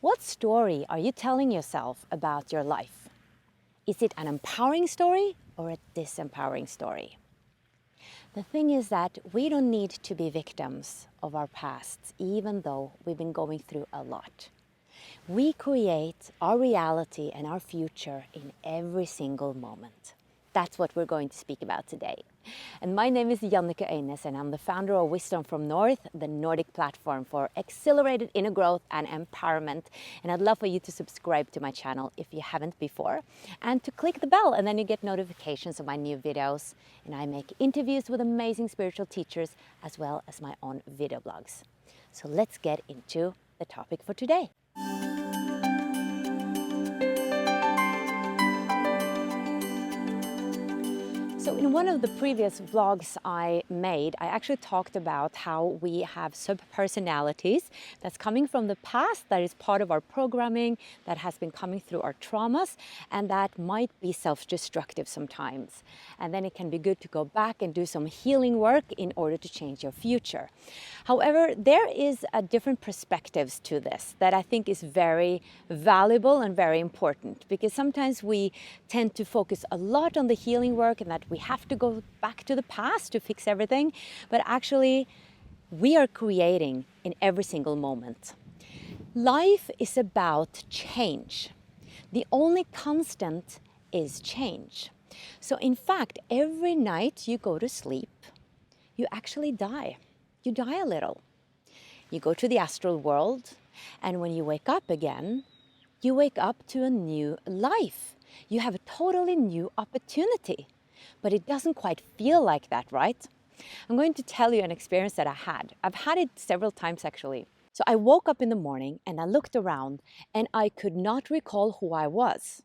What story are you telling yourself about your life? Is it an empowering story or a disempowering story? The thing is that we don't need to be victims of our pasts, even though we've been going through a lot. We create our reality and our future in every single moment. That's what we're going to speak about today. And my name is Jannike Øynes, and I'm the founder of Wisdom from North, the Nordic platform for accelerated inner growth and empowerment. And I'd love for you to subscribe to my channel if you haven't before, and to click the bell, and then you get notifications of my new videos. And I make interviews with amazing spiritual teachers as well as my own video blogs. So let's get into the topic for today. So in one of the previous vlogs I made, I actually talked about how we have sub-personalities that's coming from the past, that is part of our programming, that has been coming through our traumas, and that might be self-destructive sometimes. And then it can be good to go back and do some healing work in order to change your future. However, there is a different perspectives to this that I think is very valuable and very important, because sometimes we tend to focus a lot on the healing work and that we have to go back to the past to fix everything, but actually we are creating in every single moment. Life is about change. The only constant is change. So in fact, every night you go to sleep, you actually die. You die a little. You go to the astral world, and when you wake up again, you wake up to a new life. You have a totally new opportunity. But it doesn't quite feel like that, right? I'm going to tell you an experience that I had. I've had it several times actually. So I woke up in the morning and I looked around and I could not recall who I was.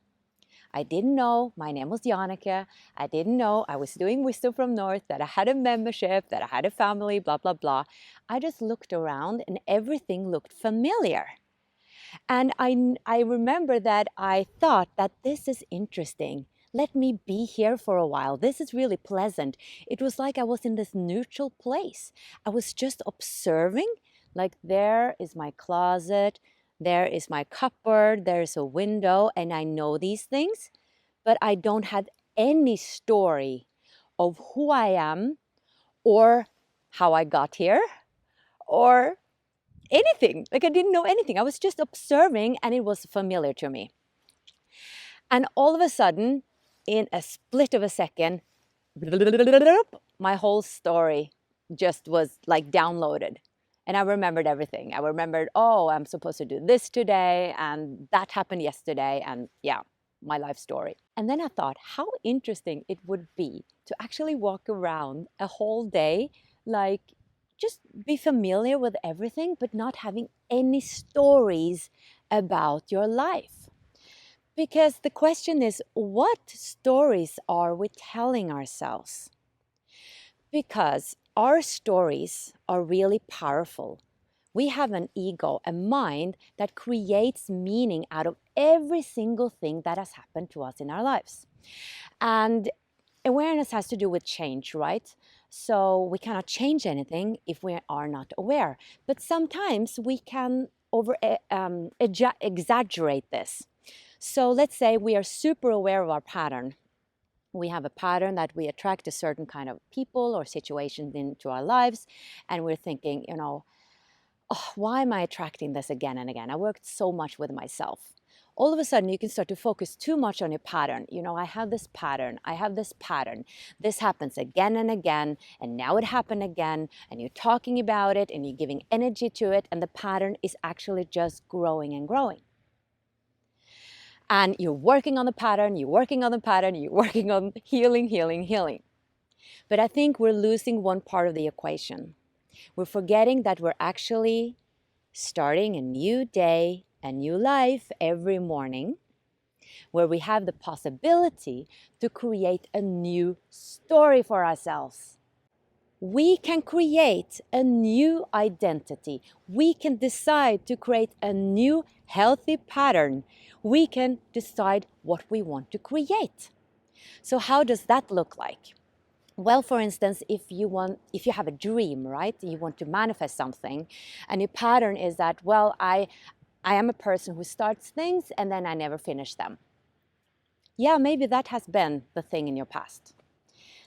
I didn't know my name was Jannike. I didn't know I was doing Wisdom from North, that I had a membership, that I had a family, blah, blah, blah. I just looked around and everything looked familiar. And I remember that I thought that this is interesting. Let me be here for a while. This is really pleasant. It was like I was in this neutral place. I was just observing, like there is my closet, there is my cupboard, there's a window, and I know these things, but I don't have any story of who I am or how I got here or anything. Like I didn't know anything. I was just observing and it was familiar to me. And all of a sudden, in a split of a second, my whole story just was like downloaded. And I remembered everything. I remembered, oh, I'm supposed to do this today, and that happened yesterday, and yeah, my life story. And then I thought how interesting it would be to actually walk around a whole day, like just be familiar with everything, but not having any stories about your life. Because the question is, what stories are we telling ourselves? Because our stories are really powerful. We have an ego, a mind that creates meaning out of every single thing that has happened to us in our lives. And awareness has to do with change, right? So we cannot change anything if we are not aware. But sometimes we can exaggerate this. So let's say we are super aware of our pattern. We have a pattern that we attract a certain kind of people or situations into our lives, and we're thinking, oh, why am I attracting this again and again? I worked so much with myself. All of a sudden, you can start to focus too much on your pattern. I have this pattern, I have this pattern. This happens again and again, and now it happened again, and you're talking about it, and you're giving energy to it, and the pattern is actually just growing and growing. And you're working on the pattern, you're working on the pattern, you're working on healing, healing, healing. But I think we're losing one part of the equation. We're forgetting that we're actually starting a new day, a new life every morning, where we have the possibility to create a new story for ourselves. We can create a new identity. We can decide to create a new healthy pattern. We can decide what we want to create. So how does that look like? Well, for instance, if you have a dream, right? You want to manifest something, and your pattern is that, well, I I am a person who starts things and then I never finish them. Yeah, maybe that has been the thing in your past.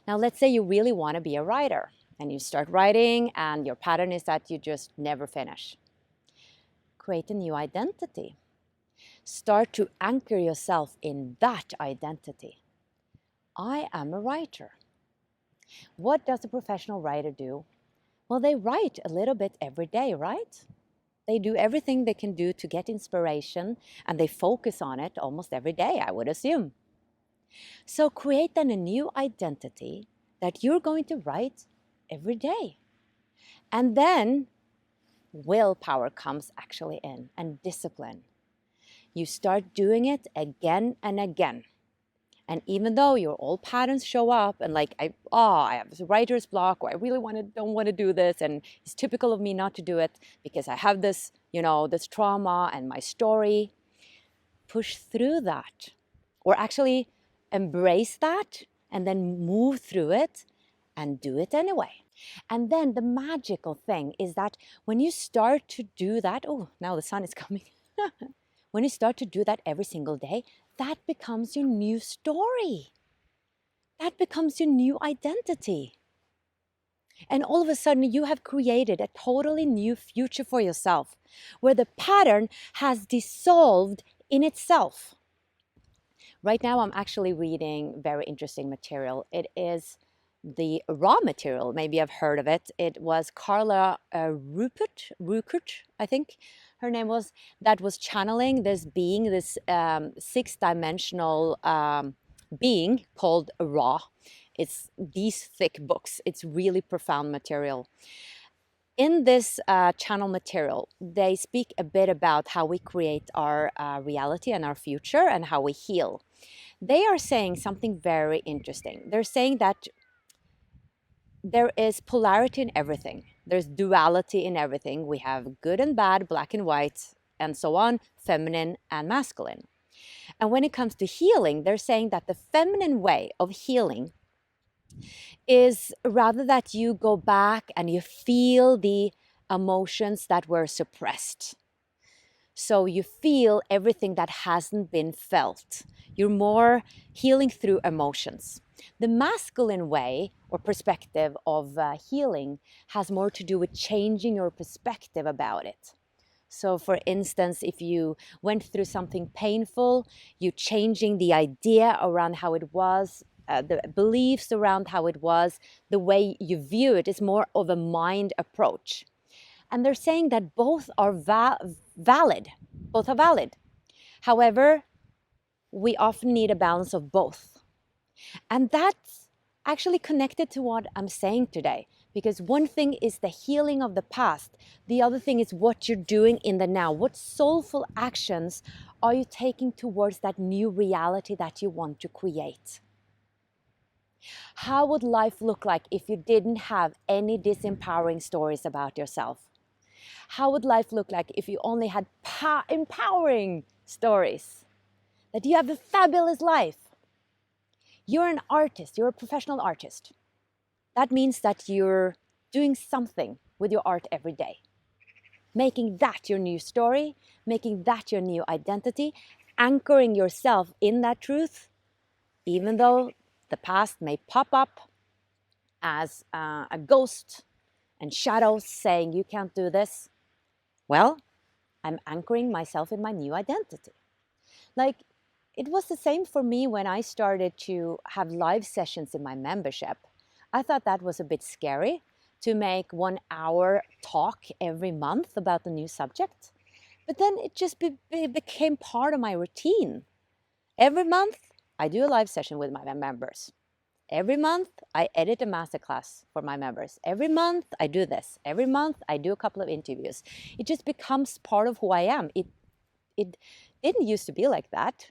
Now, let's say you really want to be a writer and you start writing and your pattern is that you just never finish. Create a new identity. Start to anchor yourself in that identity. I am a writer. What does a professional writer do? Well, they write a little bit every day, right? They do everything they can do to get inspiration and they focus on it almost every day, I would assume. So create then a new identity that you're going to write every day. And then willpower comes actually in, and discipline. You start doing it again and again. And even though your old patterns show up and like, I have this writer's block, or I really don't want to do this, and it's typical of me not to do it because I have this, this trauma and my story, push through that. Or actually embrace that and then move through it and do it anyway. And then the magical thing is that when you start to do that, oh, now the sun is coming. When you start to do that every single day, that becomes your new story. That becomes your new identity. And all of a sudden, you have created a totally new future for yourself where the pattern has dissolved in itself. Right now, I'm actually reading very interesting material. It is the raw material. Maybe I've heard of it. It was Carla Ruckert, I think her name was, that was channeling this being, this six-dimensional being called Ra. It's these thick books. It's really profound material. In this channel material, they speak a bit about how we create our reality and our future and how we heal. They are saying something very interesting. They're saying that there is polarity in everything. There's duality in everything. We have good and bad, black and white, and so on, feminine and masculine. And when it comes to healing, they're saying that the feminine way of healing is rather that you go back and you feel the emotions that were suppressed. So you feel everything that hasn't been felt. You're more healing through emotions. The masculine way or perspective of healing has more to do with changing your perspective about it. So for instance, if you went through something painful, you changing the idea around how it was, the beliefs around how it was, the way you view it is more of a mind approach. And they're saying that both are valid. Both are valid. However, we often need a balance of both. And that's actually connected to what I'm saying today. Because one thing is the healing of the past. The other thing is what you're doing in the now. What soulful actions are you taking towards that new reality that you want to create? How would life look like if you didn't have any disempowering stories about yourself? How would life look like if you only had empowering stories? That you have a fabulous life. You're an artist, you're a professional artist. That means that you're doing something with your art every day. Making that your new story, making that your new identity, anchoring yourself in that truth, even though the past may pop up as a ghost and shadows saying you can't do this. Well, I'm anchoring myself in my new identity. Like, it was the same for me when I started to have live sessions in my membership. I thought that was a bit scary to make 1 hour talk every month about a new subject. But then it just became part of my routine. Every month, I do a live session with my members. Every month, I edit a masterclass for my members. Every month, I do this. Every month, I do a couple of interviews. It just becomes part of who I am. It didn't used to be like that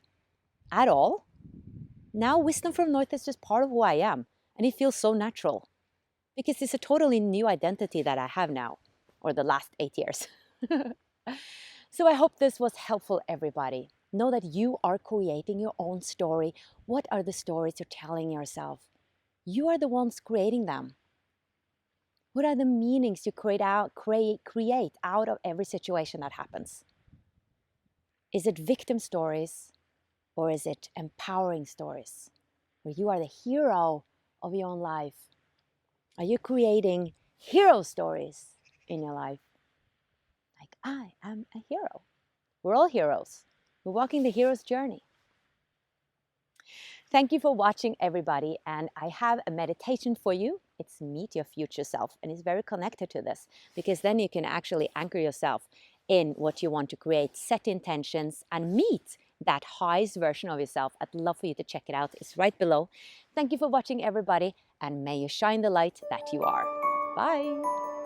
at all. Now, Wisdom from North is just part of who I am. And it feels so natural because it's a totally new identity that I have now, or the last 8 years. So I hope this was helpful, everybody. Know that you are creating your own story. What are the stories you're telling yourself? You are the ones creating them. What are the meanings you create out of every situation that happens? Is it victim stories, or is it empowering stories where you are the hero of your own life? Are you creating hero stories in your life? Like, I am a hero. We're all heroes. We're walking the hero's journey. Thank you for watching, everybody. And I have a meditation for you. It's Meet Your Future Self. And it's very connected to this, because then you can actually anchor yourself in what you want to create, set intentions, and meet that highest version of yourself. I'd love for you to check it out. It's right below. Thank you for watching, everybody. And may you shine the light that you are. Bye.